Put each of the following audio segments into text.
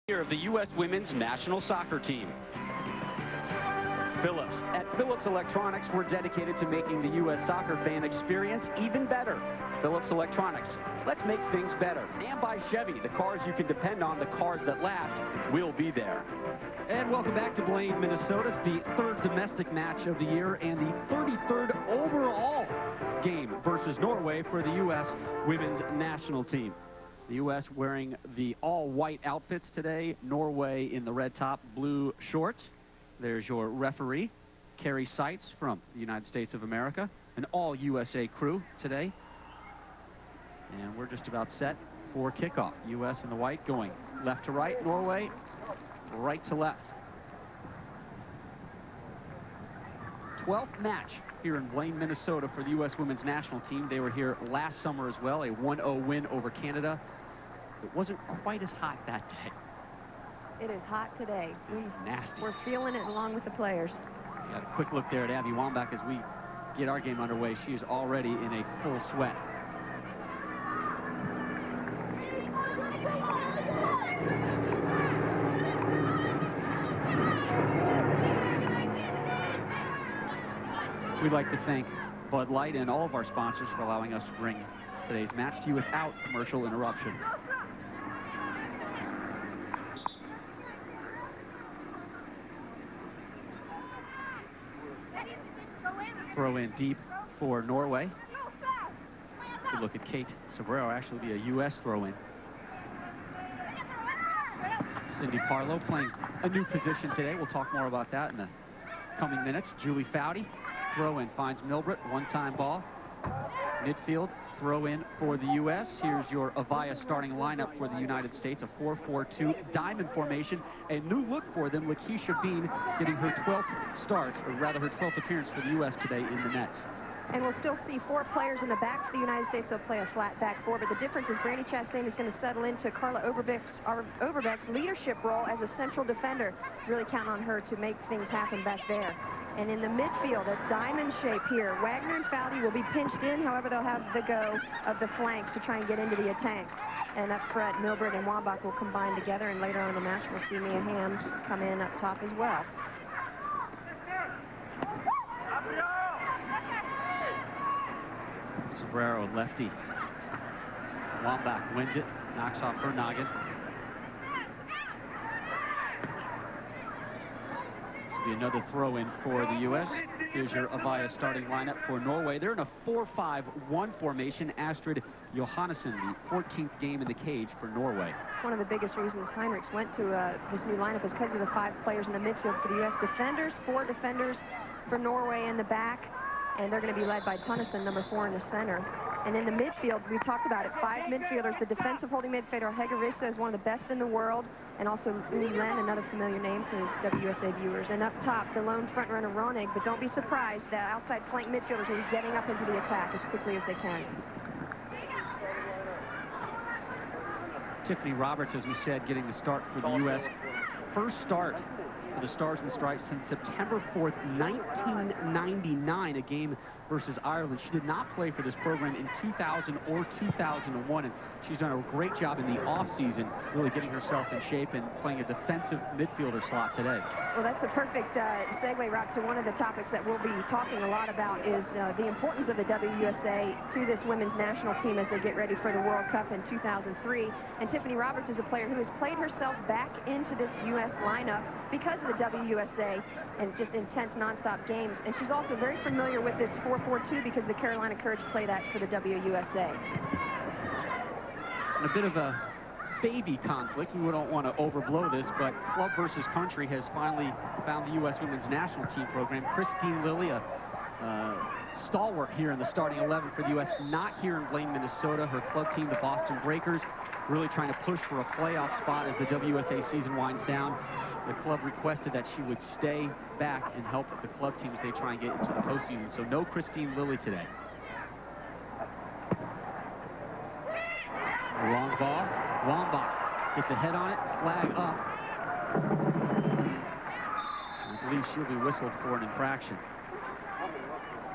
Of the U.S. women's national soccer team. Phillips. At Phillips Electronics, we're dedicated to making the U.S. soccer fan experience even better. Phillips Electronics. Let's make things better. And by Chevy, the cars you can depend on, the cars that last, will be there. And welcome back to Blaine, Minnesota. It's the third domestic match of the year and the 33rd overall game versus Norway for the U.S. women's national team. The U.S. wearing the all-white outfits today. Norway in the red top, blue shorts. There's your referee, Carrie Seitz from the United States of America. An all-USA crew today. And we're just about set for kickoff. U.S. in the white going left to right. Norway right to left. 12th match here in Blaine, Minnesota for the U.S. women's national team. They were here last summer as well, a 1-0 win over Canada. It wasn't quite as hot that day. It is hot today. Nasty. We're feeling it along with the players. We have a quick look there at Abby Wambach as we get our game underway. She is already in a full sweat. We'd like to thank Bud Light and all of our sponsors for allowing us to bring today's match to you without commercial interruption. Throw in deep for Norway. Good look at Kate Sobrero, actually be a U.S. throw-in. Cindy Parlow playing a new position today. We'll talk more about that in the coming minutes. Julie Foudy, throw-in, finds Milbrett, one-time ball. Midfield, throw-in for the U.S. Here's your Avaya starting lineup for the United States, a 4-4-2 diamond formation. A new look for them, Lakeisha Beene getting her 12th start, or rather her 12th appearance for the U.S. today in the nets. And we'll still see 4 players in the back for the United States. They'll play a flat back 4, but the difference is Brandy Chastain is going to settle into Carla Overbeck's leadership role as a central defender. Really count on her to make things happen back there. And in the midfield, a diamond shape here. Wagner and Foudy will be pinched in. However, they'll have the go of the flanks to try and get into the attack. And up front, Milbrett and Wambach will combine together. And later on in the match, we'll see Mia Hamm come in up top as well. Sobrero, lefty. Wambach wins it, knocks off her noggin. Be another throw-in for the U.S. Here's your Avaya starting lineup for Norway. They're in a 4-5-1 formation. Astrid Johannesen, the 14th game in the cage for Norway. One of the biggest reasons Heinrichs went to this new lineup is because of the 5 players in the midfield for the U.S. defenders. 4 defenders for Norway in the back, and they're going to be led by Tonnessen, number 4 in the center. And in the midfield, we talked about it, 5 midfielders. The defensive holding midfielder, Riise, is one of the best in the world, and also Lehn, another familiar name to WUSA viewers. And up top, the lone front runner, Ronig, but don't be surprised, the outside flank midfielders will be getting up into the attack as quickly as they can. Tiffeny Roberts, as we said, getting the start for the U.S. First start for the Stars and Stripes since September 4th, 1999, a game versus Ireland. She did not play for this program in 2000 or 2001, and she's done a great job in the offseason, really getting herself in shape and playing a defensive midfielder slot today. Well, that's a perfect segue, Rapp, to one of the topics that we'll be talking a lot about is the importance of the WUSA to this women's national team as they get ready for the World Cup in 2003. And Tiffeny Roberts is a player who has played herself back into this U.S. lineup because of the WUSA and just intense nonstop games. And she's also very familiar with this 4-4-2 because the Carolina Courage play that for the WUSA. And a bit of a baby conflict. We don't want to overblow this, but club versus country has finally found the U.S. women's national team program. Christine Lilly, a stalwart here in the starting 11 for the U.S., not here in Blaine, Minnesota. Her club team, the Boston Breakers, really trying to push for a playoff spot as the WUSA season winds down. The club requested that she would stay back and help the club team as they try and get into the postseason. So no Christine Lilly today. Long ball. Wambach gets a head on it. Flag up. I believe she'll be whistled for an infraction.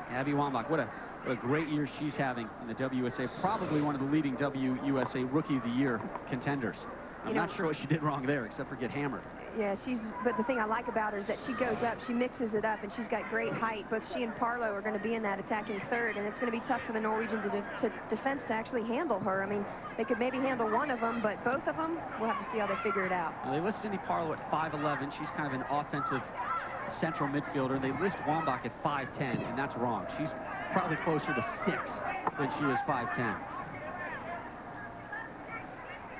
Abby Wambach, what a great year she's having in the WUSA. Probably one of the leading WUSA Rookie of the Year contenders. I'm not sure what she did wrong there, except for get hammered. Yeah, but the thing I like about her is that she goes up, she mixes it up, and she's got great height. Both she and Parlow are going to be in that attacking third, and it's going to be tough for the Norwegian defense to actually handle her. I mean, they could maybe handle one of them, but both of them, we'll have to see how they figure it out. Well, they list Cindy Parlow at 5'11". She's kind of an offensive central midfielder. They list Wambach at 5'10", and that's wrong. She's probably closer to 6 than she is 5'10".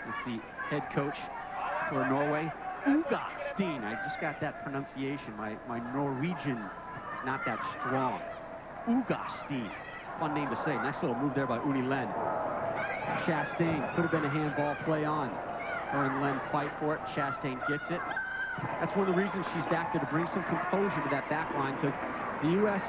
It's the head coach for Norway, Chastain. I just got that pronunciation. My Norwegian is not that strong. Chastain. Fun name to say. Nice little move there by Lehn. Chastain. Could have been a handball play on. Her and Lehn fight for it. Chastain gets it. That's one of the reasons she's back there, to bring some composure to that back line, because the U.S.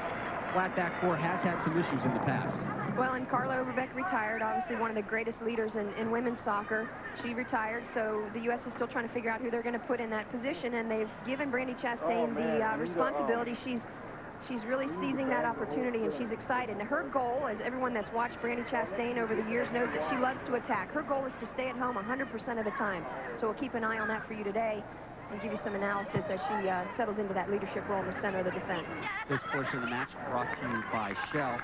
flat back four has had some issues in the past. Well, and Carla Overbeck retired, obviously one of the greatest leaders in women's soccer. She retired, so the U.S. is still trying to figure out who they're going to put in that position, and they've given Brandy Chastain the responsibility. She's really seizing that opportunity, and she's excited. And her goal, as everyone that's watched Brandy Chastain over the years knows, that she loves to attack. Her goal is to stay at home 100% of the time. So we'll keep an eye on that for you today and give you some analysis as she settles into that leadership role in the center of the defense. This portion of the match brought to you by Shell.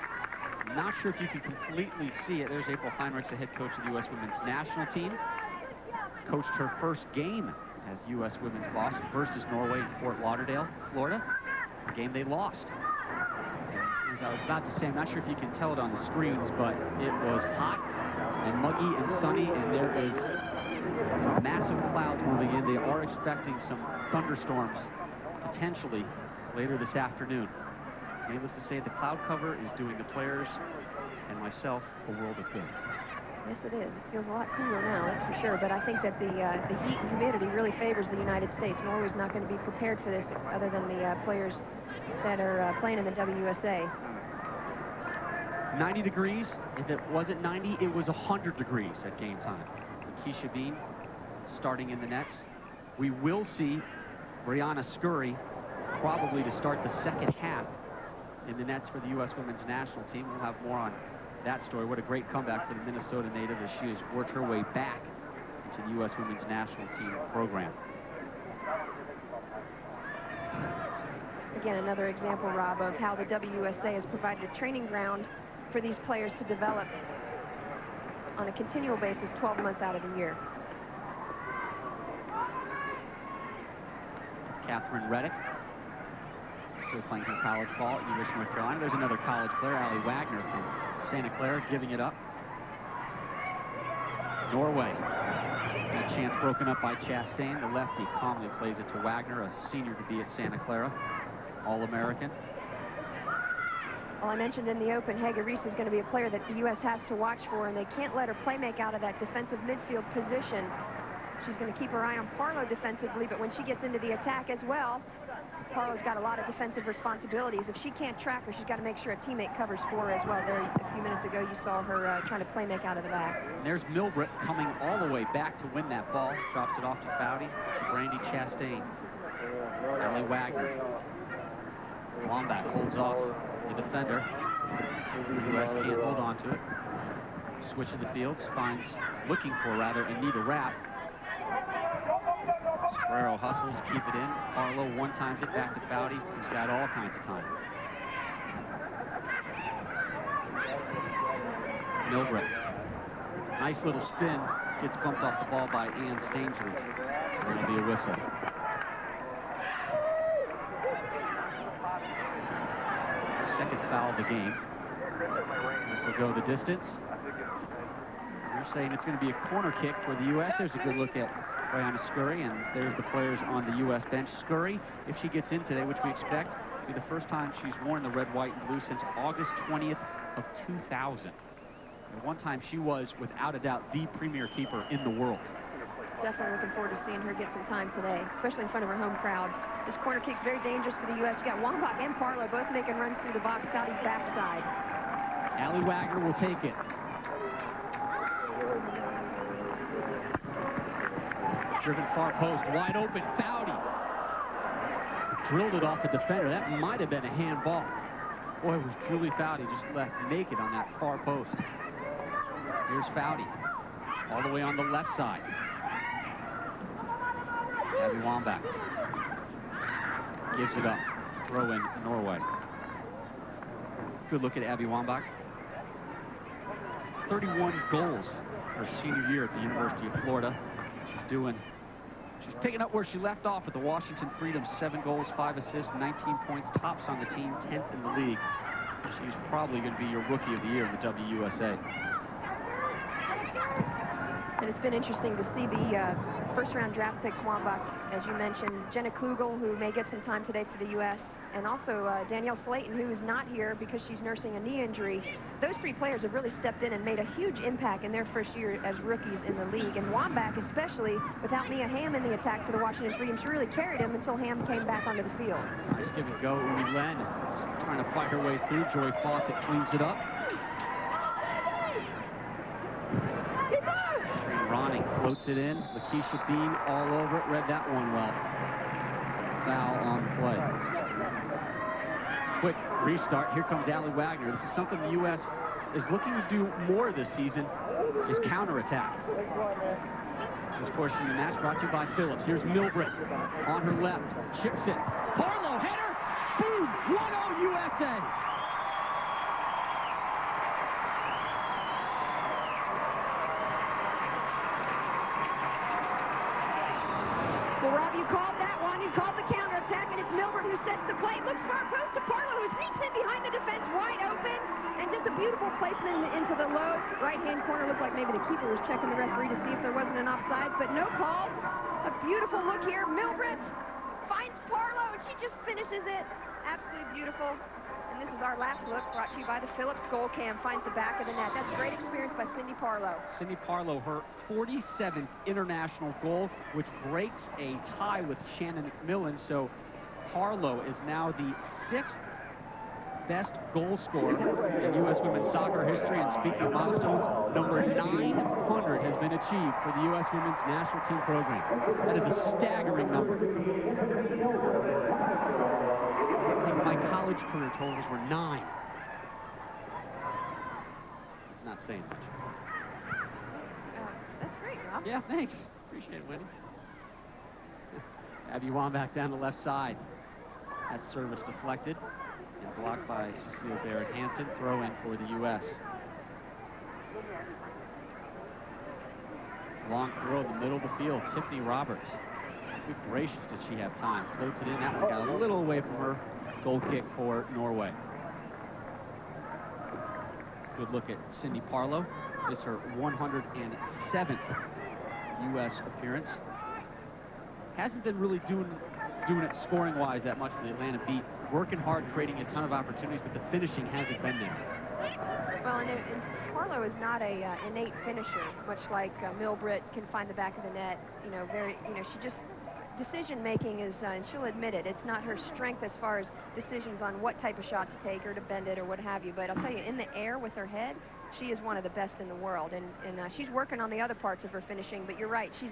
I'm not sure if you can completely see it. There's April Heinrichs, the head coach of the U.S. women's national team. Coached her first game as U.S. women's boss versus Norway in Fort Lauderdale, Florida. A game they lost. As I was about to say, I'm not sure if you can tell it on the screens, but it was hot and muggy and sunny, and there is some massive clouds moving in. They are expecting some thunderstorms potentially later this afternoon. Needless to say, the cloud cover is doing the players and myself a world of good. Yes, it is. It feels a lot cooler now, that's for sure. But I think that the heat and humidity really favors the United States. Norway's not going to be prepared for this, other than the players that are playing in the WUSA. 90 degrees. If it wasn't 90, it was 100 degrees at game time. Keisha Beene starting in the nets. We will see Brianna Scurry probably to start the second half in the nets for the U.S. women's national team. We'll have more on that story. What a great comeback for the Minnesota native as she has worked her way back into the U.S. women's national team program. Again, another example, Rob, of how the WUSA has provided a training ground for these players to develop on a continual basis 12 months out of the year. Catherine Reddick, still playing her college ball at University of North Carolina. There's another college player, Wagner from Santa Clara, giving it up. Norway. That chance broken up by Chastain. The lefty calmly plays it to Wagner, a senior to be at Santa Clara. All-American. Well, I mentioned in the open, Riise is going to be a player that the U.S. has to watch for, and they can't let her play make out of that defensive midfield position. She's going to keep her eye on Parlow defensively, but when she gets into the attack as well, Parlow's got a lot of defensive responsibilities. If she can't track her, she's got to make sure a teammate covers for her as well. There, a few minutes ago, you saw her trying to play make out of the back. And there's Milbrett coming all the way back to win that ball. Drops it off to Foudy, to Brandy Chastain. Wagner. Wambach holds off the defender. The U.S. can't hold on to it. Switch of the fields, looking for Anita Rapp. Sobrero hustles to keep it in. Parlow one times it back to Foudy, who's got all kinds of time. Milbrett. Nice little spin. Gets bumped off the ball by Stangeland. It'll be a whistle. Second foul of the game. This will go the distance. You're saying it's going to be a corner kick for the U.S. There's a good look at Brianna Scurry, and there's the players on the U.S. bench. Scurry, if she gets in today, which we expect, will be the first time she's worn the red, white, and blue since August 20th of 2000. At one time, she was, without a doubt, the premier keeper in the world. Definitely looking forward to seeing her get some time today, especially in front of her home crowd. This corner kick's very dangerous for the U.S. You got Wambach and Parlow both making runs through the box. Foudy's backside. Wagner will take it. Driven far post, wide open, Foudy. Drilled it off the defender. That might have been a handball. Boy, was Julie Foudy just left naked on that far post. Here's Foudy, all the way on the left side. Abby Wambach gives it up. Throw in Norway. Good look at Abby Wambach. 31 goals her senior year at the University of Florida. She's picking up where she left off with the Washington Freedom. 7 goals, 5 assists, 19 points, tops on the team, 10th in the league. She's probably going to be your Rookie of the Year in the WUSA. And it's been interesting to see the first-round draft picks, Wambach, as you mentioned, Jenna Kluegel, who may get some time today for the U.S., and also Danielle Slayton, who is not here because she's nursing a knee injury. Those 3 players have really stepped in and made a huge impact in their first year as rookies in the league. And Wambach, especially, without Mia Hamm in the attack for the Washington Freedom, she really carried him until Hamm came back onto the field. Nice give and go. Lehn trying to fight her way through. Joy Fawcett cleans it up. Ronning floats it in. Lakeisha Beene all over it. Read that one well. Foul on the play. Quick restart. Here comes Allie Wagner. This is something the U.S. is looking to do more this season, is counterattack. This portion of the match brought to you by Phillips. Here's Milbrett on her left. Chips it. Parlow, header. Boom! 1-0 USA. Well, Rob, you called that one. You called the counterattack, and it's Milbrett who sets the play. Looks far post to Parlow, who sneaks in behind the defense, wide open, and just a beautiful placement into the low right-hand corner. Looked like maybe the keeper was checking the referee to see if there wasn't an offside, but no call. A beautiful look here. Milbrett finds Parlow, and she just finishes it. Absolutely beautiful. And this is our last look, brought to you by the Phillips Goal Cam. Finds the back of the net. That's a great experience by Cindy Parlow. Cindy Parlow, her 47th international goal, which breaks a tie with Shannon MacMillan. So Parlow is now the 6th best goal scorer in U.S. women's soccer history. And speaking of milestones, number 900 has been achieved for the U.S. women's national team program. That is a staggering number. I think my college career totals were 9. It's not saying much. That's great, Rob. Yeah, thanks. Appreciate it, Wendy. Abby Wambach down the left side. That service deflected and blocked by Cecile Berg-Hansen. Throw in for the U.S. Long throw in the middle of the field. Tiffeny Roberts. Good gracious, did she have time. Floats it in. That one got a little away from her. Goal kick for Norway. Good look at Cindy Parlow. This is her 107th U.S. appearance. Hasn't been really doing it scoring-wise that much for the Atlanta Beat. Working hard, creating a ton of opportunities, but the finishing hasn't been there. Well, and Parlow is not a innate finisher, much like Milbrett can find the back of the net. You know, she just decision-making is, and she'll admit it, it's not her strength as far as decisions on what type of shot to take or to bend it or what have you. But I'll tell you, in the air with her head, she is one of the best in the world. And she's working on the other parts of her finishing. But you're right, she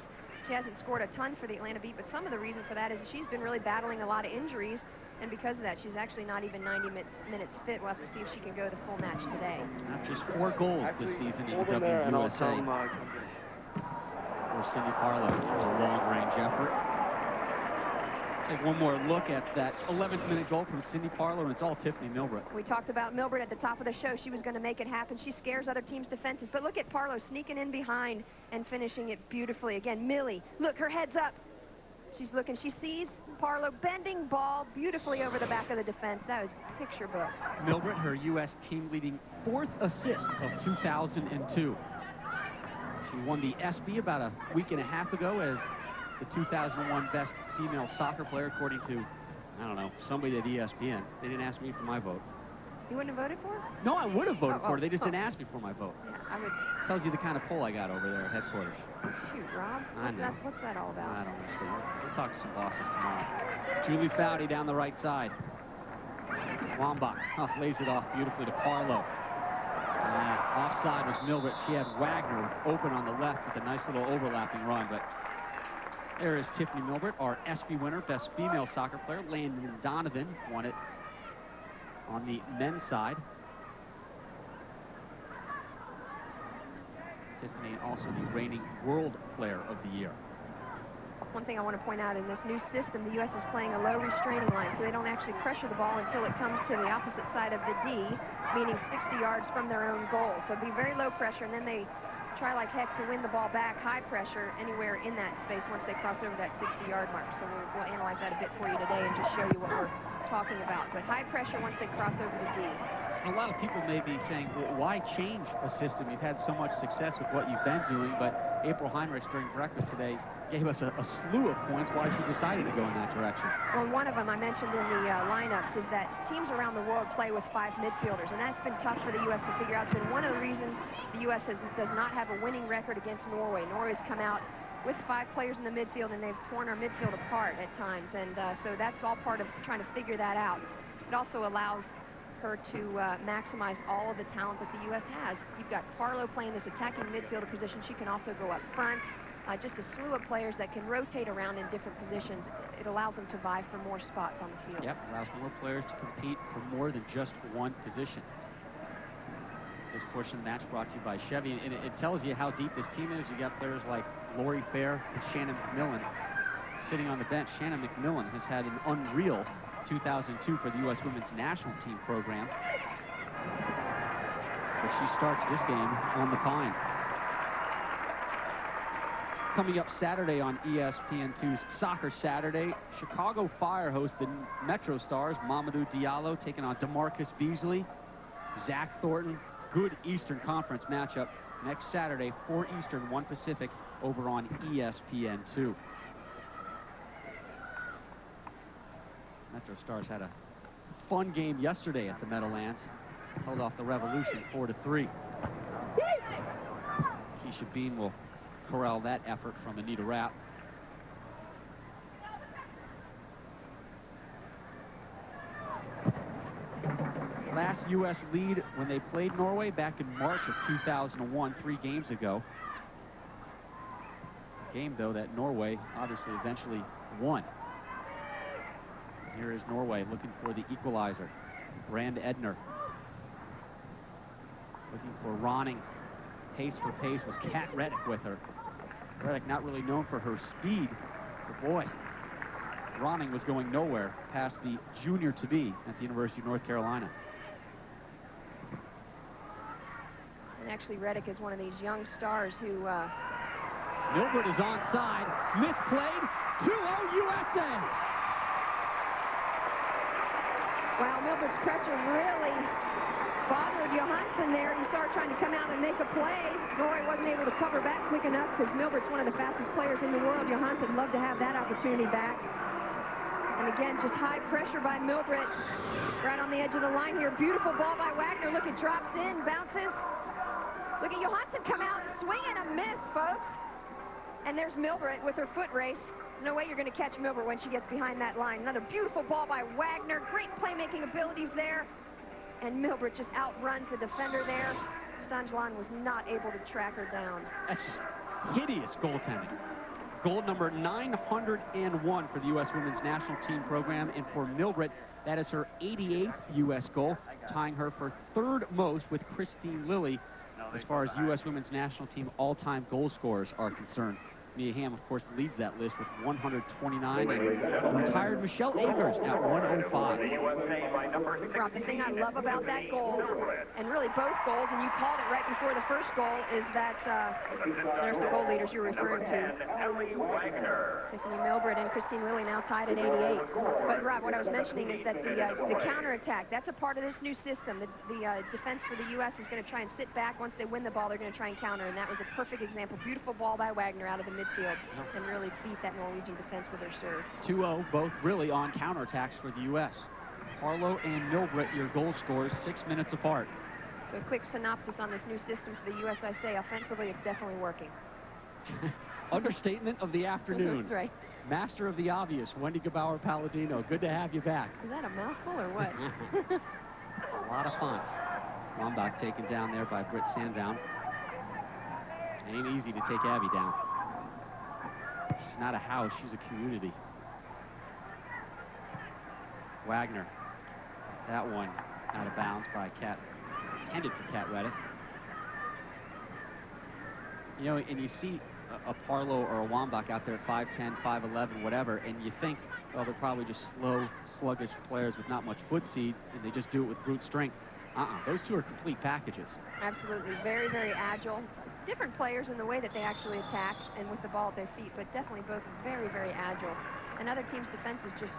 hasn't scored a ton for the Atlanta Beat. But some of the reason for that is she's been really battling a lot of injuries. And because of that, she's actually not even 90 minutes fit. We'll have to see if she can go the full match today. Not just 4 goals this season in the WUSA for Cindy Parlow. A long-range effort. Take one more look at that 11th minute goal from Cindy Parlow, and it's all Tiffeny Milbrett. We talked about Milbrett at the top of the show. She was going to make it happen. She scares other teams' defenses. But look at Parlow sneaking in behind and finishing it beautifully. Again, Millie, look, her head's up. She's looking. She sees Parlow bending ball beautifully over the back of the defense. That was picture book. Milbrett, her U.S. team-leading 4th assist of 2002. She won the ESPY about a week and a half ago as the 2001 best female soccer player, according to, I don't know, somebody at ESPN. They didn't ask me for my vote. You wouldn't have voted for her? No, I would have voted for her. They just didn't ask me for my vote. Yeah, I would. Tells you the kind of poll I got over there at headquarters. Shoot, Rob. What's that all about? I don't understand. We'll talk to some bosses tomorrow. Julie Foudy down the right side. Wambach lays it off beautifully to Parlow. Offside was Milbrett. She had Wagner open on the left with a nice little overlapping run, but there is Tiffeny Milbrett, our ESPY winner, best female soccer player. Landon Donovan won it on the men's side. Tiffeny also the reigning World Player of the Year. One thing I want to point out, in this new system, the U.S. is playing a low restraining line, so they don't actually pressure the ball until it comes to the opposite side of the D, meaning 60 yards from their own goal. So it'd be very low pressure, and then they try like heck to win the ball back, high pressure, anywhere in that space once they cross over that 60-yard mark. So we'll analyze that a bit for you today and just show you what we're talking about. But high pressure once they cross over the D. A lot of people may be saying, well, why change a system? You've had so much success with what you've been doing, but April Heinrichs during breakfast today gave us a slew of points why she decided to go in that direction. Well, one of them I mentioned in the lineups is that teams around the world play with 5 midfielders, and that's been tough for the U.S. to figure out. It's been one of the reasons the U.S. does not have a winning record against Norway. Norway's come out with 5 players in the midfield, and they've torn our midfield apart at times, and so that's all part of trying to figure that out. It also allows her to maximize all of the talent that the U.S. has. You've got Parlow playing this attacking midfielder position. She can also go up front. Just a slew of players that can rotate around in different positions. It allows them to vie for more spots on the field. Yep, allows more players to compete for more than just one position. This portion of the match brought to you by Chevy, and it tells you how deep this team is. You got players like Lori Fair and Shannon MacMillan sitting on the bench. Shannon MacMillan has had an unreal 2002 for the U.S. Women's National Team program. But she starts this game on the pine. Coming up Saturday on ESPN2's Soccer Saturday, Chicago Fire host the Metro Stars. Mamadou Diallo taking on DeMarcus Beasley. Zach Thornton. Good Eastern Conference matchup next Saturday, 4 Eastern, 1 Pacific, over on ESPN2. Metro Stars had a fun game yesterday at the Meadowlands. Held off the Revolution 4-3. Keisha Beene will corral that effort from Anita Rapp. Last U.S. lead when they played Norway back in March of 2001, 3 games ago. A game, though, that Norway obviously eventually won. Here is Norway looking for the equalizer. Brand Edner. Looking for Ronning. Pace for pace was Kat Reddick with her. Reddick not really known for her speed, but boy, Ronning was going nowhere past the junior-to-be at the University of North Carolina. And actually, Reddick is one of these young stars who... Milbrett is onside. Misplayed. 2-0 USA. Wow, Milbrett's pressure really bothered Johannesen there. He started trying to come out and make a play. Norway wasn't able to cover back quick enough because Milbrett's one of the fastest players in the world. Johannesen would love to have that opportunity back. And again, just high pressure by Milbrett. Right on the edge of the line here. Beautiful ball by Wagner. Look, it drops in, bounces. Look at Johannesen come out, swing and a miss, folks. And there's Milbrett with her foot race. There's no way you're going to catch Milbrett when she gets behind that line. Another beautiful ball by Wagner. Great playmaking abilities there. And Milbrett just outruns the defender there. Stangeland was not able to track her down. That's hideous goaltending. Goal number 901 for the U.S. Women's National Team program. And for Milbrett, that is her 88th U.S. goal, tying her for 3rd most with Christine Lilly as far as U.S. Women's National Team all-time goal scorers are concerned. Mia Hamm, of course, leads that list with 129, and retired Michelle Akers at 105. Rob, the thing I love about that goal, and really both goals, and you called it right before the first goal, is that there's the goal leaders you're referring to. Tiffeny Milbrett and Christine Lilly now tied at 88. But Rob, what I was mentioning is that the counterattack, that's a part of this new system. The defense for the U.S. is going to try and sit back. Once they win the ball, they're going to try and counter, and that was a perfect example. Beautiful ball by Wagner out of the midfield and really beat that Norwegian defense with her serve. 2-0, both really on counterattacks for the U.S. Parlow and Milbrett, your goal scorers, 6 minutes apart. So a quick synopsis on this new system for the U.S. I say, offensively, it's definitely working. Understatement of the afternoon. That's right. Master of the obvious, Wendy Gebauer-Palladino. Good to have you back. Is that a mouthful or what? A lot of fun. Wambach taken down there by Britt Sandaune. Ain't easy to take Abby down. She's not a house, she's a community. Wagner. That one out of bounds by Kat, intended for Kat Reddick. You know, and you see a Parlow or a Wambach out there at 5'10", 5'11", whatever, and you think, well, they're probably just slow, sluggish players with not much foot speed, and they just do it with brute strength. Those two are complete packages. Absolutely. Very, very agile. Different players in the way that they actually attack and with the ball at their feet, but definitely both very, very agile. Another team's defense is just,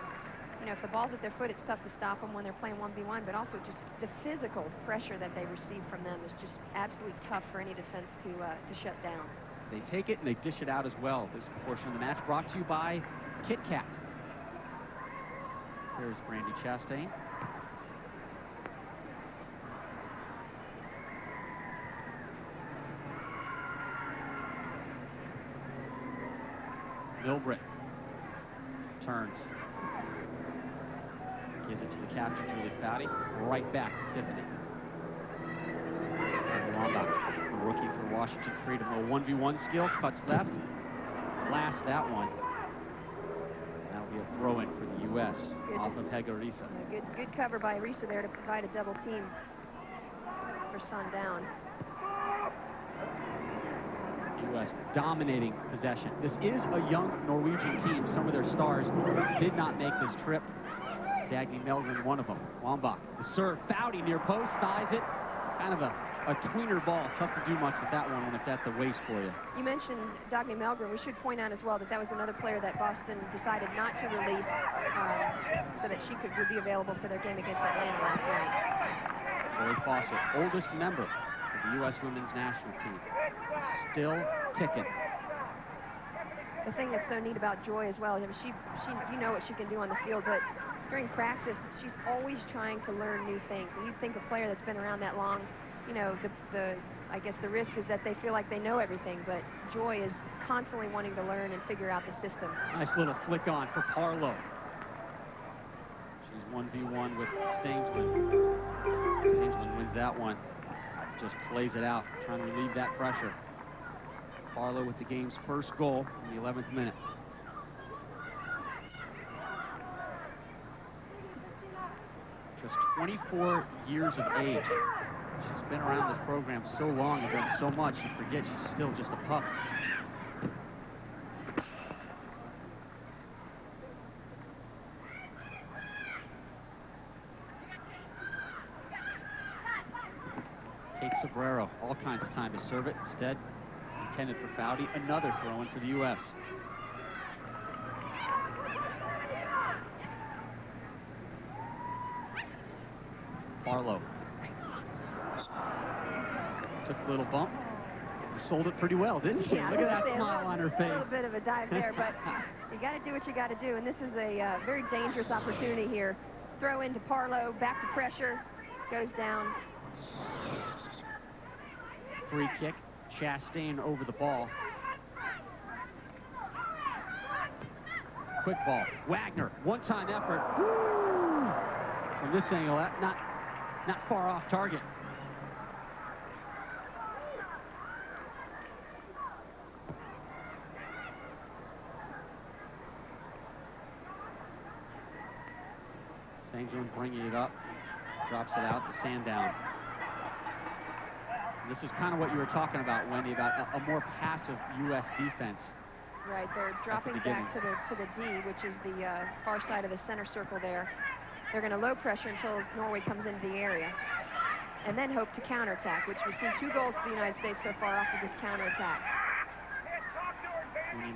you know, if the ball's at their foot, it's tough to stop them when they're playing 1v1, but also just the physical pressure that they receive from them is just absolutely tough for any defense to shut down. They take it and they dish it out as well. This portion of the match brought to you by Kit Kat. There's Brandy Chastain. Milbrett turns. Gives it to the captain, Foudy. Right back to Tiffeny. And Wambach, rookie for Washington Freedom. A 1v1 skill, cuts left. Blasts that one. That'll be a throw-in for the U.S. off of Riise. Good cover by Riise there to provide a double team for Sandaune. U.S. dominating possession. This is a young Norwegian team. Some of their stars did not make this trip. MacMillan, one of them. Wambach, the serve. Foudy near post, thighs it. Kind of a tweener ball. Tough to do much with that one when it's at the waist for you. You mentioned MacMillan. We should point out as well that that was another player that Boston decided not to release so that she would be available for their game against Atlanta last night. Fawcett, oldest member of the U.S. women's national team. Still ticking. The thing that's so neat about Joy as well, I mean, you know what she can do on the field, but during practice, she's always trying to learn new things. And you'd think a player that's been around that long, you know, I guess the risk is that they feel like they know everything, but Joy is constantly wanting to learn and figure out the system. Nice little flick on for Parlow. She's 1v1 with Stangeland. Stangeland wins that one. Just plays it out, trying to relieve that pressure. Parlow with the game's first goal in the 11th minute. Just 24 years of age. She's been around this program so long and done so much, you forget she's still just a pup. Sobrero, all kinds of time to serve it. Instead, intended for Foudy. Another throw-in for the U.S. Parlow. Took a little bump. Sold it pretty well, didn't she? Yeah, look at that smile on her face. A little bit of a dive there, but you got to do what you got to do, and this is a very dangerous opportunity here. Throw into Parlow, back to pressure, goes down. Free kick, Chastain over the ball. Quick ball, Wagner, one-time effort. Woo! From this angle, not far off target. Stangeland bringing it up, drops it out to Sandaune. This is kind of what you were talking about, Wendy, about a more passive U.S. defense. Right, they're dropping back to the D, which is the far side of the center circle there. They're going to low pressure until Norway comes into the area, and then hope to counterattack, which we've seen 2 goals for the United States so far off of this counterattack.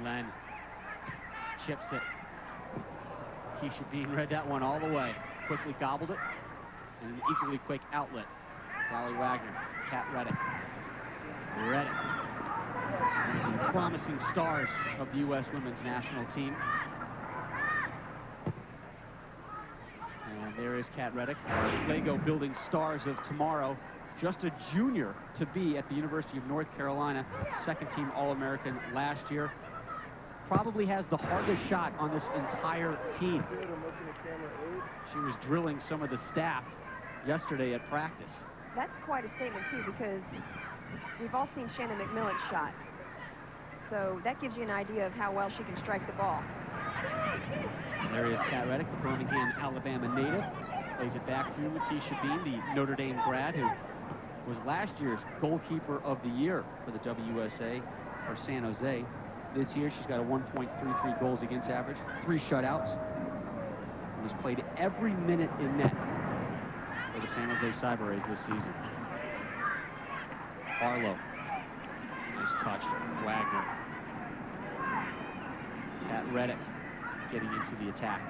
Lehn chips it. Beene read that one all the way. Quickly gobbled it, and an equally quick outlet. Sally Wagner, Reddick. Reddick. One of the promising stars of the U.S. women's national team. And there is Reddick. Lego building stars of tomorrow. Just a junior to be at the University of North Carolina. Second-team All-American last year. Probably has the hardest shot on this entire team. She was drilling some of the staff yesterday at practice. That's quite a statement, too, because we've all seen MacMillan's shot. So that gives you an idea of how well she can strike the ball. And there is Reddick, the Birmingham, Alabama native. Plays it back to Beene, the Notre Dame grad, who was last year's goalkeeper of the year for the WUSA. for San Jose. This year, she's got a 1.33 goals against average, 3 shutouts, and has played every minute in net for the San Jose Cyber Rays this season. Parlow, nice touch, Wagner. At Reddick, getting into the attack.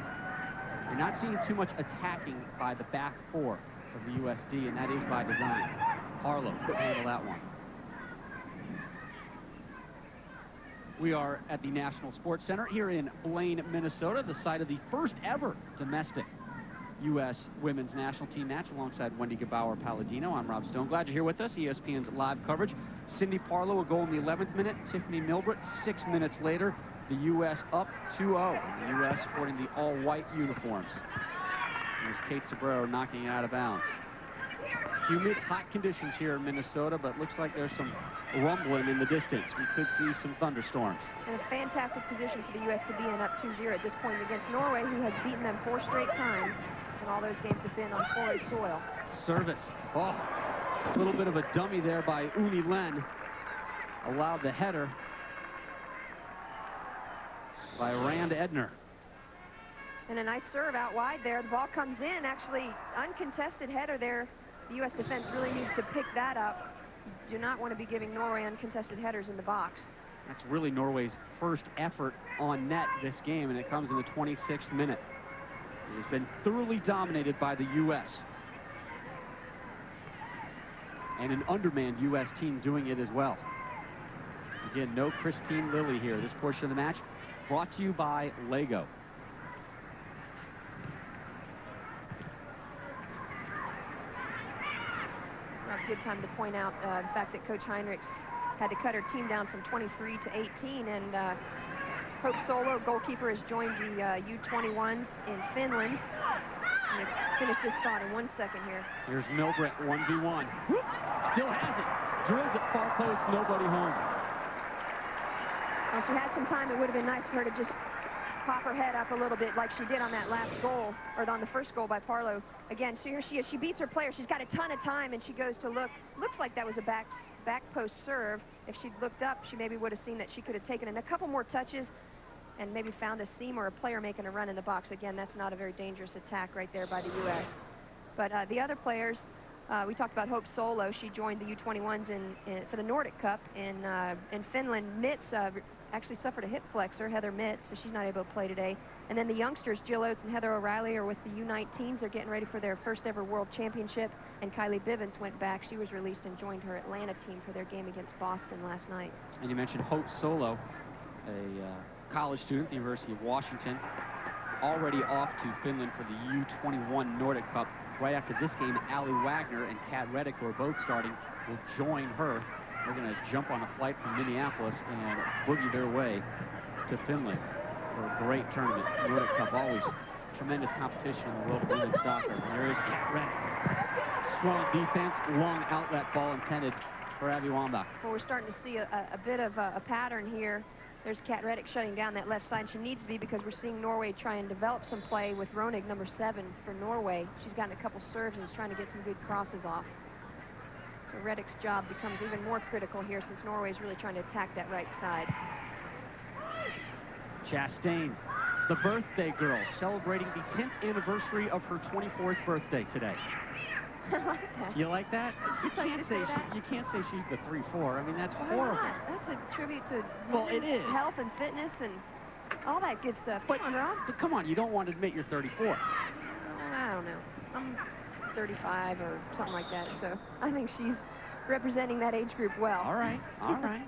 You're not seeing too much attacking by the back 4 of the USD, and that is by design. Parlow couldn't handle that one. We are at the National Sports Center here in Blaine, Minnesota, the site of the first ever domestic U.S. women's national team match alongside Wendy Gebauer-Palladino. I'm Rob Stone. Glad you're here with us. ESPN's live coverage. Cindy Parlow, a goal in the 11th minute. Tiffeny Milbrett, 6 minutes later. The U.S. up 2-0. The U.S. sporting the all-white uniforms. There's Kate Sobrero knocking it out of bounds. Humid, hot conditions here in Minnesota, but looks like there's some rumbling in the distance. We could see some thunderstorms. And a fantastic position for the U.S. to be in, up 2-0 at this point against Norway, who has beaten them 4 straight times, and all those games have been on foreign soil. Service. Oh, a little bit of a dummy there by Lehn. Allowed the header by Edner. And a nice serve out wide there. The ball comes in, actually uncontested header there. The U.S. defense really needs to pick that up. You do not want to be giving Norway uncontested headers in the box. That's really Norway's first effort on net this game, and it comes in the 26th minute. It has been thoroughly dominated by the U.S. and an undermanned U.S. team doing it as well. Again, no Christine Lilly here. This portion of the match brought to you by Lego. A good time to point out the fact that Coach Heinrichs had to cut her team down from 23 to 18, and Hope Solo, goalkeeper, has joined the U21s in Finland. I'm going to finish this thought in 1 second here. Here's Milbrett, 1v1. Still has it. Drills it far post, nobody home. Well, she had some time. It would have been nice for her to just pop her head up a little bit like she did on that last goal, or on the first goal by Parlow. Again, so here she is. She beats her player. She's got a ton of time, and she goes to look. Looks like that was a back post serve. If she'd looked up, she maybe would have seen that she could have taken in a couple more touches and maybe found a seam or a player making a run in the box. Again, that's not a very dangerous attack right there by the U.S. But the other players, we talked about Hope Solo. She joined the U21s for the Nordic Cup in Finland. Mitz actually suffered a hip flexor, Heather Mitz, so she's not able to play today. And then the youngsters, Jill Oates and Heather O'Reilly, are with the U19s. They're getting ready for their first ever World Championship. And Kylie Bivens went back. She was released and joined her Atlanta team for their game against Boston last night. And you mentioned Hope Solo, a college student at the University of Washington, already off to Finland for the U21 Nordic Cup. Right after this game, Allie Wagner and Kat Reddick, who are both starting, will join her. They're going to jump on a flight from Minneapolis and boogie their way to Finland for a great tournament. Nordic Cup, always tremendous competition in the world of women's soccer. And there is Kat Reddick. Strong defense, long outlet ball intended for Abby Wambach. Well, we're starting to see a bit of a pattern here. There's Kat Reddick shutting down that left side. She needs to be, because we're seeing Norway try and develop some play with Ronig, number 7 for Norway. She's gotten a couple serves and is trying to get some good crosses off. So Reddick's job becomes even more critical here, since Norway is really trying to attack that right side. Chastain, the birthday girl, celebrating the 10th anniversary of her 24th birthday today. I like that. You like that? You can't say she's the 3-4. I mean, that's horrible. That's a tribute to it is health and fitness and all that good stuff. Come on, Rob. But come on, you don't want to admit you're 34. I don't know. I'm 35 or something like that, so I think she's representing that age group well. All right, all right.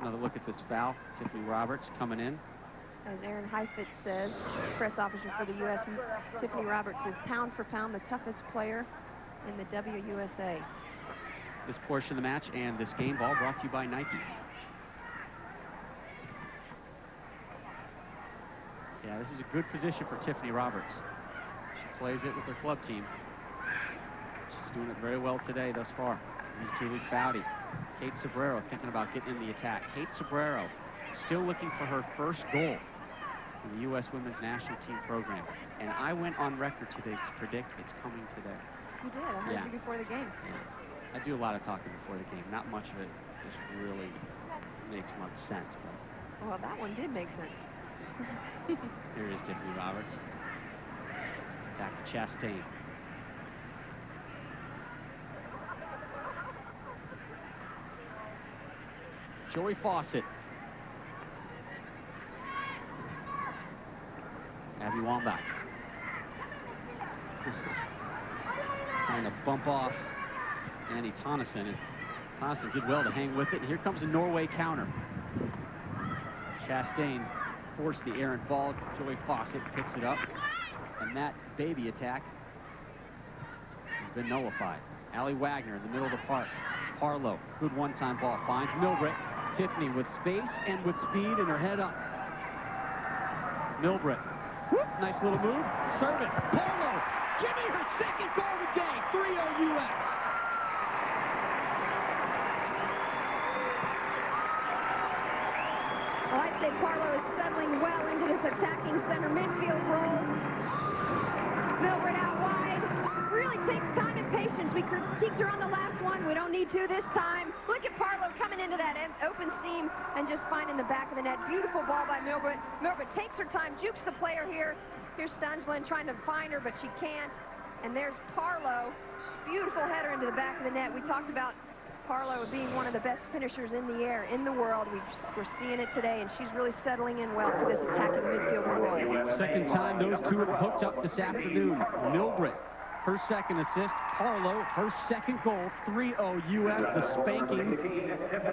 Another look at this foul. Tiffany Roberts coming in. As Aaron Heifetz says, press officer for the U.S., Tiffany Roberts is pound for pound the toughest player in the WUSA. This portion of the match and this game ball brought to you by Nike. Yeah, this is a good position for Tiffany Roberts. She plays it with her club team. She's doing it very well today thus far. Here's Julie Foudy. Kate Sobrero thinking about getting in the attack. Kate Sobrero still looking for her first goal in the U.S. Women's National Team program. And I went on record today to predict it's coming today. You did. I heard you before the game. Yeah. I do a lot of talking before the game. Not much of it just really makes much sense. But Well, that one did make sense. here is Tiffeny Roberts. Back to Chastain. Joey Fawcett. Abby Wambach. Trying to bump off Annie Tonnessen. And Tonnessen did well to hang with it. And here comes a Norway counter. Chastain forced the errant ball. Joey Fawcett picks it up. And that baby attack has been nullified. Allie Wagner in the middle of the park. Parlow, good one-time ball, finds Milbrett. Tiffeny with space and with speed and her head up. Milbrett, whoop, nice little move. Service, Parlow, give me her second goal of the day, 3-0 U.S. Well, I'd say Parlow is settling well into this attacking center midfield role. Milbrett out wide. Really takes time and patience. We critiqued her on the last one. We don't need to this time. Look at Parlow coming into that open seam and just finding the back of the net. Beautiful ball by Milbrett. Milbrett takes her time, jukes the player here. Here's Stangeland trying to find her, but she can't. And there's Parlow. Beautiful header into the back of the net. We talked about Parlow being one of the best finishers in the air in the world. We're seeing it today, and she's really settling in well to this attacking midfield role. Second time those two have hooked up this afternoon. Milbrett, her second assist. Parlow, her second goal. 3-0 U.S. The spanking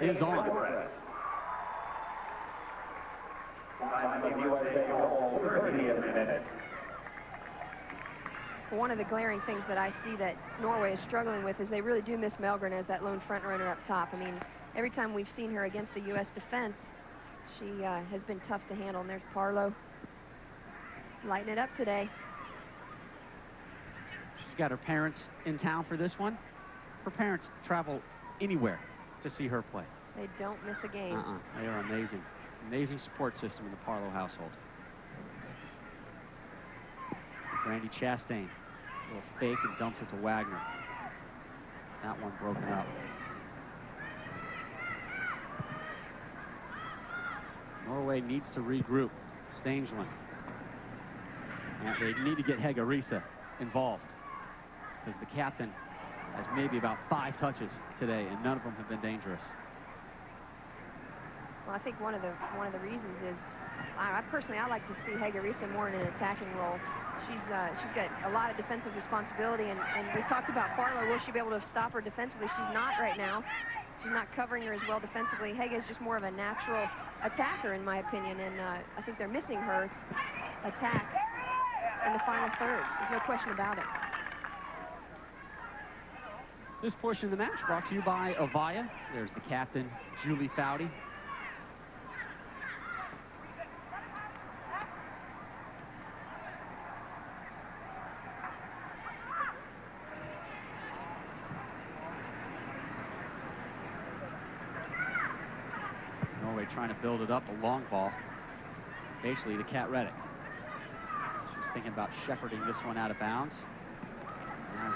is on. One of the glaring things that I see that Norway is struggling with is they really do miss Mellgren as that lone front runner up top. I mean, every time we've seen her against the U.S. defense, she has been tough to handle. And there's Parlow lighting it up today. She's got her parents in town for this one. Her parents travel anywhere to see her play. They don't miss a game. They are amazing. Amazing support system in the Parlow household. Brandy Chastain. A little fake and dumps it to Wagner. That one broken up. Norway needs to regroup. Stangeland. And they need to get Riise involved, because the captain has maybe about 5 touches today, and none of them have been dangerous. Well, I think one of the reasons is, I personally like to see Riise more in an attacking role. She's got a lot of defensive responsibility, and we talked about Parlow. Will she be able to stop her defensively? She's not right now. She's not covering her as well defensively. Hege is just more of a natural attacker, in my opinion, and I think they're missing her attack in the final third. There's no question about it. This portion of the match brought to you by Avaya. There's the captain, Julie Foudy. Norway trying to build it up, a long ball. Basically to Kat Reddick. She's thinking about shepherding this one out of bounds. And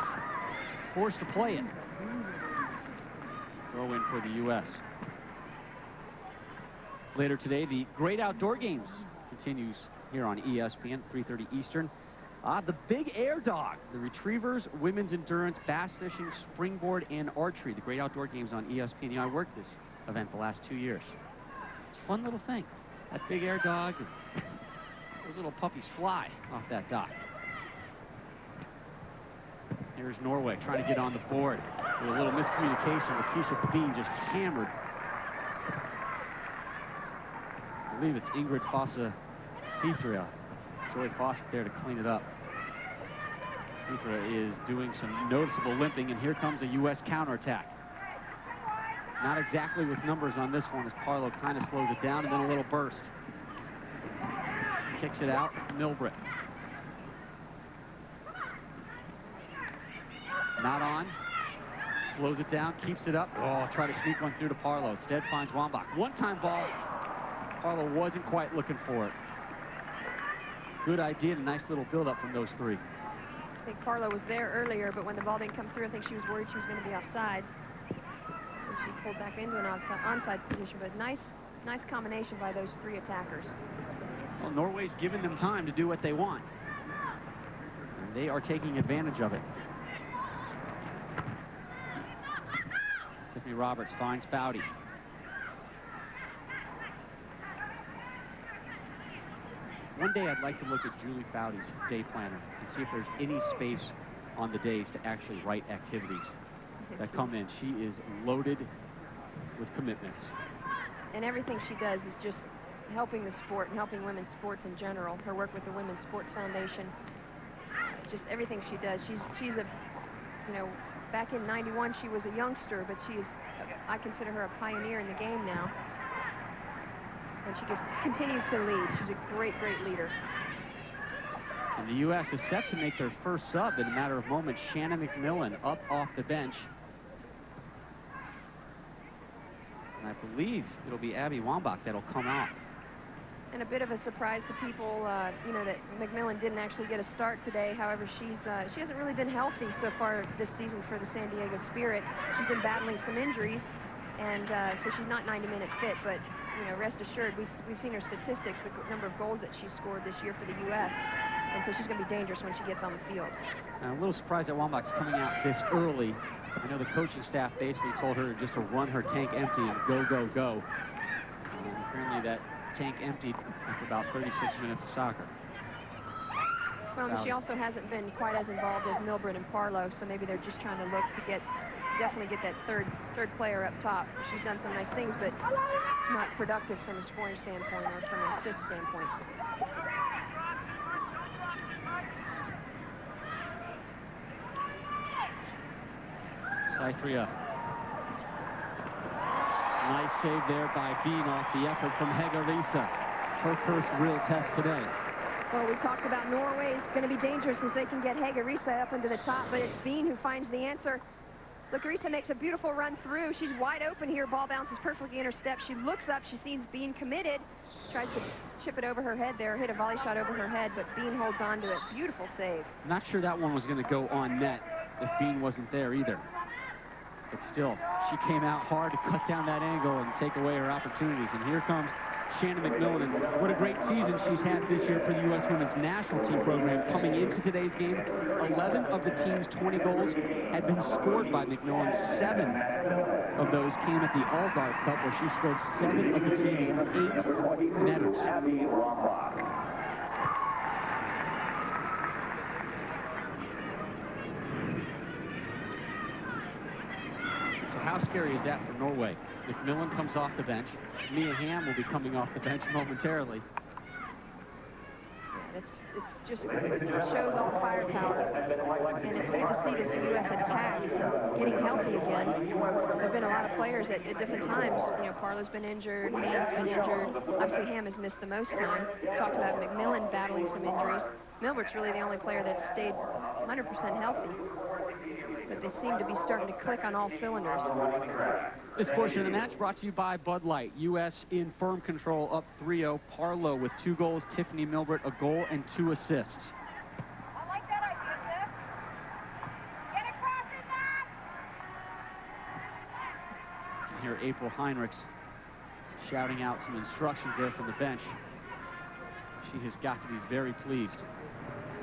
forced to play it. Throw in for the U.S. Later today, the Great Outdoor Games continues here on ESPN, 3:30 Eastern. The Big Air Dog, the Retrievers, Women's Endurance, Bass Fishing, Springboard, and Archery. The Great Outdoor Games on ESPN. You know, I worked this event the last 2 years. It's a fun little thing. That Big Air Dog, those little puppies fly off that dock. Here's Norway trying to get on the board. With a little miscommunication with Beene just hammered. I believe it's Ingrid Fosse-Citra. Joey Fawcett there to clean it up. Citra is doing some noticeable limping, and here comes a U.S. counterattack. Not exactly with numbers on this one, as Parlow kind of slows it down, and then a little burst. Kicks it out, Milbrett. Not on. Slows it down, keeps it up. Oh, try to sneak one through to Parlow. Instead finds Wambach. One-time ball. Parlow wasn't quite looking for it. Good idea and a nice little build-up from those three. think Parlow was there earlier, but when the ball didn't come through, I think she was worried she was going to be offsides. And she pulled back into an onside position, but nice combination by those three attackers. Well, Norway's given them time to do what they want. And they are taking advantage of it. Tiffany Roberts finds Foudy. One day I'd like to look at Julie Foudy's day planner and see if there's any space on the days to actually write activities that come in. She is loaded with commitments. And everything she does is just helping the sport and helping women's sports in general. Her work with the Women's Sports Foundation, just everything she does. She's a, you know, back in '91 she was a youngster, but she is, I consider her a pioneer in the game now. And she just continues to lead. She's a great leader. And the U.S. is set to make their first sub in a matter of moments. Shannon MacMillan up off the bench. And I believe it'll be Abby Wambach that'll come out. And a bit of a surprise to people, you know, that MacMillan didn't actually get a start today. However, she hasn't really been healthy so far this season for the San Diego Spirit. She's been battling some injuries, and so she's not 90-minute fit, but you know, rest assured, we've seen her statistics, the number of goals that she scored this year for the U.S., and so she's going to be dangerous when she gets on the field. I'm a little surprised that Wambach's coming out this early. I know the coaching staff basically told her just to run her tank empty and go. And apparently that tank emptied after about 36 minutes of soccer. Well, and she also hasn't been quite as involved as Milbrett and Parlow, so maybe they're just trying to look to definitely get that third player up top. She's done some nice things, but not productive from a scoring standpoint or from an assist standpoint. Cyphria. Nice save there by Beene off the effort from Riise. Her first real test today. Well, we talked about Norway is going to be dangerous if they can get Riise up into the top, but it's Beene who finds the answer. Look, Riise makes a beautiful run through. She's wide open here. Ball bounces perfectly in her step. She looks up. She sees Beene committed. Tries to chip it over her head there, hit a volley shot over her head, but Beene holds on to it. Beautiful save. Not sure that one was going to go on net if Beene wasn't there either. But still, she came out hard to cut down that angle and take away her opportunities. And here comes Shannon MacMillan, and what a great season she's had this year for the U.S. Women's National Team program. Coming into today's game, 11 of the team's 20 goals had been scored by MacMillan. 7 of those came at the All-Guard Cup, where she scored 7 of the team's 8 netters. So how scary is that for Norway? MacMillan comes off the bench. Hamm will be coming off the bench momentarily. It's just shows all the firepower, and it's good to see this U.S. attack getting healthy again. There have been a lot of players at different times. You know, Parlow's been injured, Hamm's been injured. Obviously, Hamm has missed the most time. Talked about MacMillan battling some injuries. Milbert's really the only player that's stayed 100% healthy. But they seem to be starting to click on all cylinders. This portion of the match brought to you by Bud Light. U.S. in firm control, up 3-0. Parlow with 2 goals. Tiffeny Milbrett, a goal and 2 assists. I like that idea, Tiff. Get across the net! You hear April Heinrichs shouting out some instructions there from the bench. She has got to be very pleased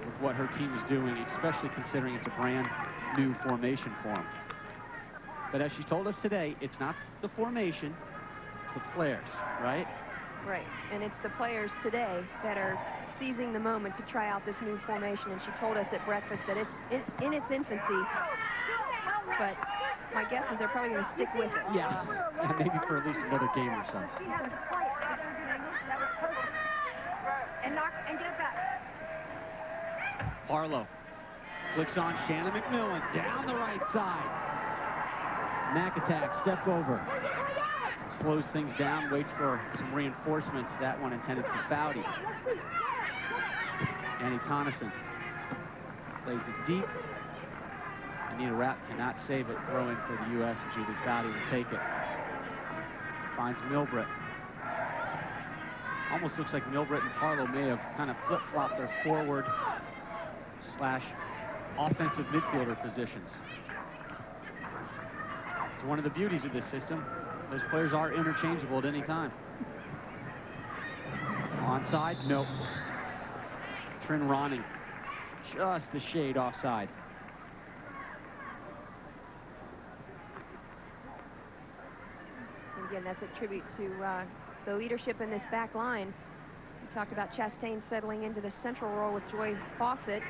with what her team is doing, especially considering it's a brand new formation for them. But as she told us today, it's not the formation, it's the players, right? Right, and it's the players today that are seizing the moment to try out this new formation, and she told us at breakfast that it's in its infancy, but my guess is they're probably going to stick with it. Yeah, and maybe for at least another game or so. And get it back. Parlow flicks on Shannon MacMillan down the right side. Mac attack, step over. Slows things down, waits for some reinforcements. That one intended for Foudy. Annie Tonnessen plays it deep. Anita Rapp cannot save it. Throw in for the U.S. and Julie Foudy will take it. Finds Milbrett. Almost looks like Milbrett and Parlow may have kind of flip-flopped their forward / offensive midfielder positions. It's one of the beauties of this system. Those players are interchangeable at any time. Onside? Nope. Trin Ronning, just the shade offside. Again, that's a tribute to the leadership in this back line. We talked about Chastain settling into the central role with Joy Fawcett.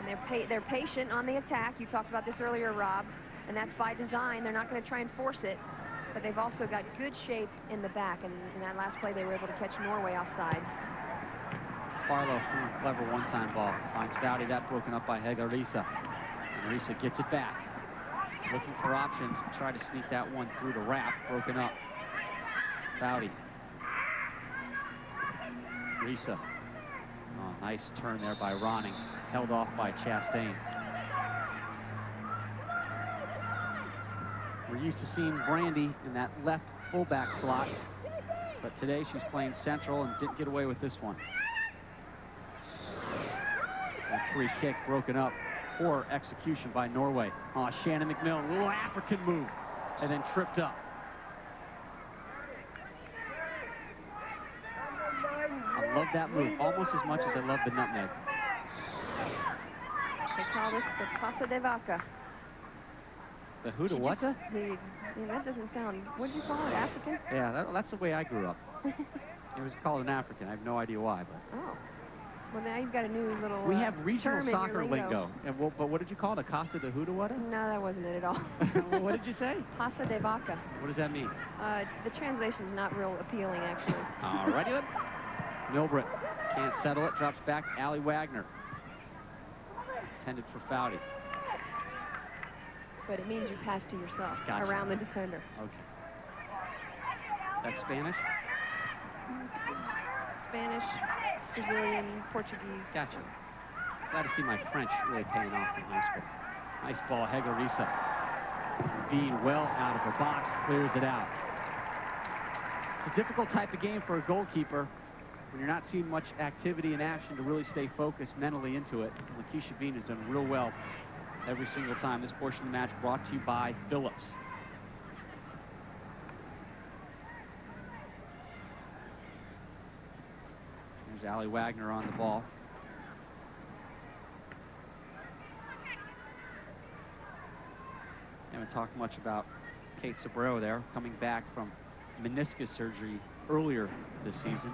And they're patient on the attack. You talked about this earlier, Rob, and that's by design. They're not going to try and force it, but they've also got good shape in the back, and in that last play they were able to catch Norway offsides. Parlow, clever one-time ball. Finds Foudy, that broken up by Riise. And Riise gets it back. Looking for options, try to sneak that one through to Rapp, broken up. Foudy. Riise. Oh, nice turn there by Ronning, held off by Chastain. We're used to seeing Brandy in that left fullback slot, but today she's playing central and didn't get away with this one. That free kick broken up. Poor execution by Norway. Oh, Shannon MacMillan, a little African move, and then tripped up. I love that move, almost as much as I love the nutmeg. They call this the Casa de Vaca. The who to what? That doesn't sound, what do you call it, African? Yeah, that's the way I grew up. It was called an African. I have no idea why, but. Oh. Well, now you've got a new little we have regional term soccer in your lingo. And but what did you call it? A Casa de Huda? No, that wasn't it at all. Well, what did you say? Casa de Vaca. What does that mean? The translation's not real appealing, actually. All righty then. Milbrett can't settle it, drops back. Allie Wagner. Intended for Foudy. But it means you pass to yourself, Gotcha. around the defender. Okay. That's Spanish? Spanish, Brazilian, Portuguese. Gotcha. Glad to see my French really paying off in high school. Nice ball, Riise. Beene well out of the box, clears it out. It's a difficult type of game for a goalkeeper when you're not seeing much activity and action to really stay focused mentally into it. Lakeisha Beene has done real well every single time. This portion of the match brought to you by Phillips. There's Allie Wagner on the ball. Haven't talked much about Kate Sobrero there, coming back from meniscus surgery earlier this season.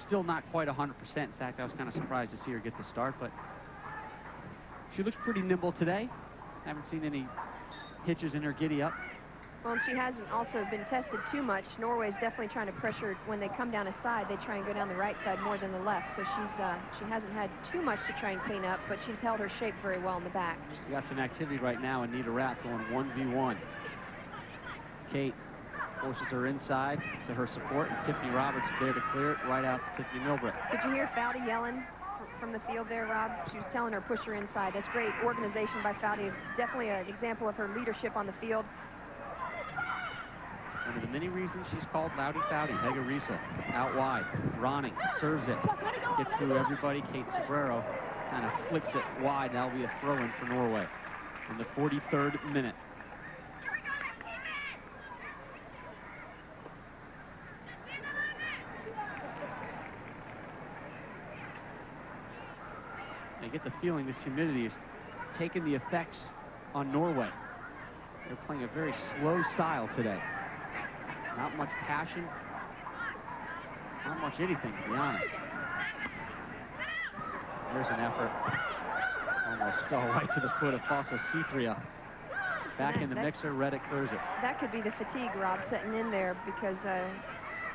Still not quite 100%. In fact, I was kind of surprised to see her get the start, but she looks pretty nimble today. Haven't seen any hitches in her giddy up. Well, and she hasn't also been tested too much. Norway's definitely trying to pressure. When they come down a side, they try and go down the right side more than the left. So she hasn't had too much to try and clean up, but she's held her shape very well in the back. She's got some activity right now, and Anita Rapp going 1v1. Kate forces her inside to her support, and Tiffeny Roberts is there to clear it right out to Tiffany Milbrett. Did you hear Foudy yelling from the field there, Rob? She was telling her push her inside. That's great organization by Foudy. Definitely an example of her leadership on the field. One of the many reasons she's called Loudy Foudy. Riise out wide. Ronning serves it. Gets through everybody. Kate Sobrero kind of flicks it wide. That'll be a throw-in for Norway in the 43rd minute. I get the feeling this humidity is taking the effects on Norway. They're playing a very slow style today. Not much passion, not much anything, to be honest. There's an effort. Almost fell right to the foot of Fossa Cithria. Back in the mixer, Reddick clears it. That could be the fatigue, Rob, setting in there, because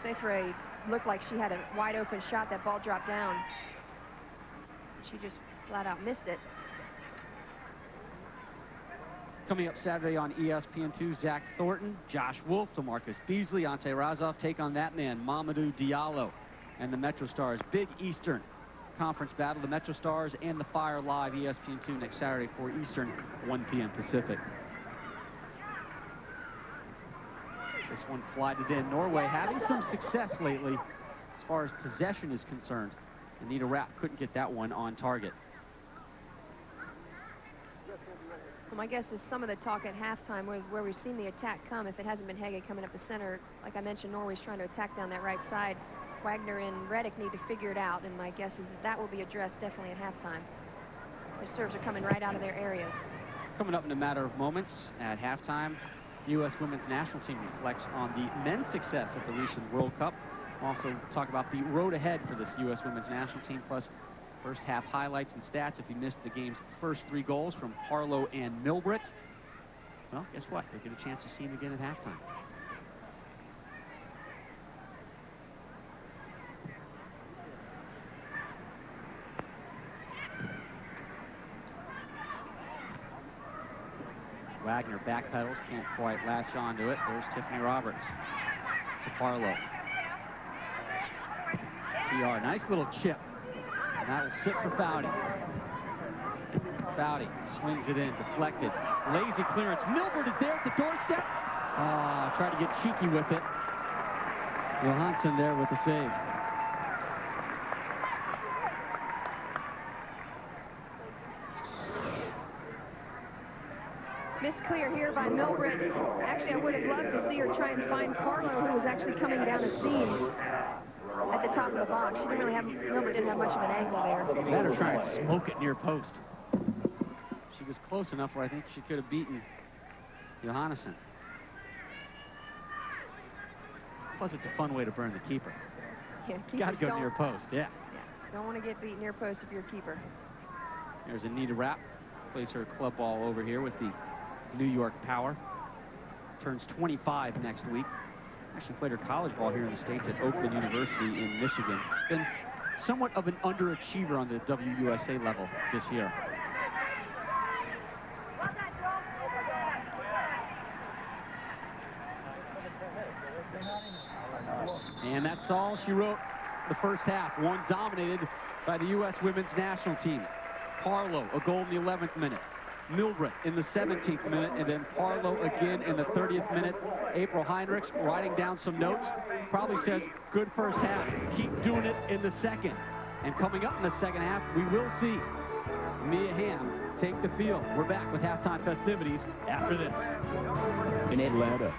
Cithria looked like she had a wide open shot. That ball dropped down. She just flat out missed it. Coming up Saturday on ESPN2, Zach Thornton, Josh Wolf, DeMarcus Beasley, Ante Razov take on that man, Mamadou Diallo, and the Metro Stars. Big Eastern Conference battle, the Metro Stars and the Fire live ESPN2 next Saturday for Eastern, 1 p.m. Pacific. This one flighted in. Norway having some success lately as far as possession is concerned. Anita Rapp couldn't get that one on target. Well, my guess is some of the talk at halftime where we've seen the attack come, if it hasn't been Hege coming up the center, like I mentioned, Norway's trying to attack down that right side. Wagner and Reddick need to figure it out, and my guess is that will be addressed definitely at halftime. Their serves are coming right out of their areas. Coming up in a matter of moments at halftime, the U.S. women's national team reflects on the men's success at the recent World Cup. We'll also talk about the road ahead for this U.S. women's national team, plus first half highlights and stats if you missed the game's first 3 goals from Parlow and Milbrett. Well, guess what? You'll get a chance to see them again at halftime. Wagner backpedals, can't quite latch onto it. There's Tiffeny Roberts to Parlow. TR, nice little chip. And that will sit for Foudy. Foudy swings it in, deflected. Lazy clearance. Milbrett is there at the doorstep. Tried to get cheeky with it. Johannesen there with the save. Missed clear here by Milbrett. Actually, I would have loved to see her try and find Parlow, who was actually coming down as Beene at the top of the box. She didn't really have, Milbrett didn't have much of an angle there. Let her try and smoke it near post. She was close enough where I think she could have beaten Johannesen. Plus, it's a fun way to burn the keeper. Yeah, Got to go near post, yeah. Don't want to get beat near post if you're a keeper. There's Anita Rapp. Plays her club ball over here with the New York Power. Turns 25 next week. Actually played her college ball here in the States at Oakland University in Michigan. Been somewhat of an underachiever on the WUSA level this year. And that's all she wrote the first half. One dominated by the U.S. women's national team. Parlow, a goal in the 11th minute. Milbrett in the 17th minute, and then Parlow again in the 30th minute. April Heinrichs writing down some notes. Probably says, good first half. Keep doing it in the second. And coming up in the second half, we will see Mia Hamm take the field. We're back with halftime festivities after this. In Atlanta.